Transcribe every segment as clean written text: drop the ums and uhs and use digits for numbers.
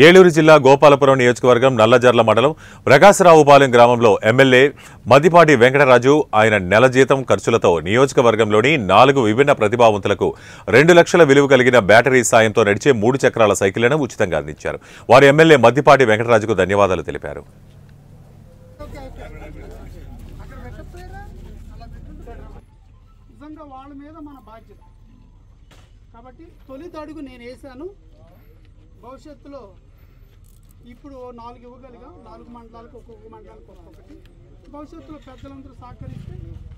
ఏలూరు జిల్లా గోపాలపురం నియోజకవర్గం నల్లజర్ల మండలం ప్రకాశరావుపాలెం గ్రామంలో ఎమ్మెల్యే మద్దిపాటి వెంకటరాజు ఆయన నెల జీతం ఖర్చులతో నియోజకవర్గంలోని 4 విభిన్న ప్రతిభావంతులకు 2 లక్షల విలువ కలిగిన బ్యాటరీ సాయంతో నడిచే 3 చక్రాల సైకిళ్లను ఉచితంగా అందించారు. వారు ఎమ్మెల్యే మద్దిపాటి వెంకటరాజుకు ధన్యవాదాలు తెలిపారు. కాబట్టి తొలిత అడుగు నేను వేసాను. భవిష్యత్తులో ఇప్పుడు 4 ఇవ్వగలిగాం, 4 మండలాలకు ఒక్కొక్క మండలానికి ఒక్కొక్కటి. భవిష్యత్తులో పెద్దలందరూ సహకరిస్తే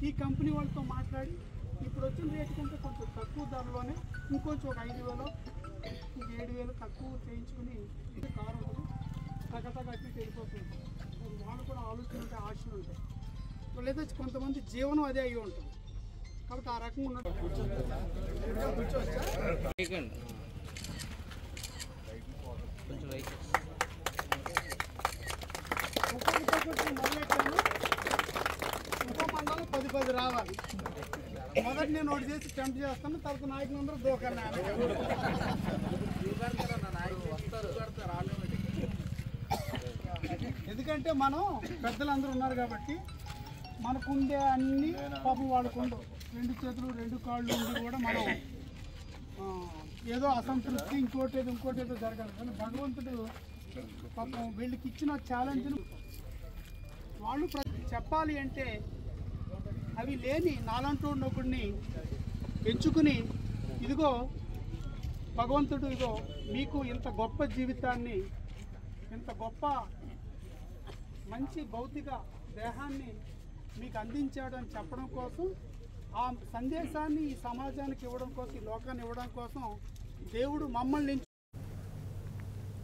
ఈ కంపెనీ వాళ్ళతో మాట్లాడి ఇప్పుడు వచ్చిన రేటు కంటే కొంచెం తక్కువ ధరలోనే ఇంకొంచెం ఒక 5,000 ఇంక 7,000 తక్కువ చేయించుకుని కారు తగ్గ అట్టి వెళ్ళిపోతుంది. వాళ్ళు కూడా ఆలోచన ఉంటాయి, ఆశలు ఉంటాయి. లేదా కొంతమంది జీవనం అదే అయ్యి ఉంటుంది. కాబట్టి ఆ రకంగా ఉన్నట్టు కూర్చోవచ్చా? ఇంకో మండలం 10 రావాలి. మొదటి నేను ఒకటి చేసి టెంప్ట్ చేస్తాను, తర్వాత నాయకులందరూ దూకాలి. ఎందుకంటే మనం పెద్దలందరూ ఉన్నారు కాబట్టి మనకుండే అన్ని పాపం వాడుకుంటూ 2 చేతులు 2 కాళ్ళు ఉండి కూడా మనం ఏదో అసంతృప్తి ఇంకోటి ఏదో జరగాలి. కానీ భగవంతుడు పాపం వీళ్ళకి ఇచ్చిన ఛాలెంజ్ను వాళ్ళు చెప్పాలి అంటే అవి లేని నాలంటూ ఒకడిని ఎంచుకుని ఇదిగో భగవంతుడు ఇదిగో మీకు ఇంత గొప్ప జీవితాన్ని, ఇంత గొప్ప మంచి భౌతిక దేహాన్ని మీకు అందించాడు అని చెప్పడం కోసం, ఆ సందేశాన్ని ఈ సమాజానికి ఇవ్వడం కోసం, ఈ లోకాన్ని ఇవ్వడం కోసం దేవుడు మమ్మల్ని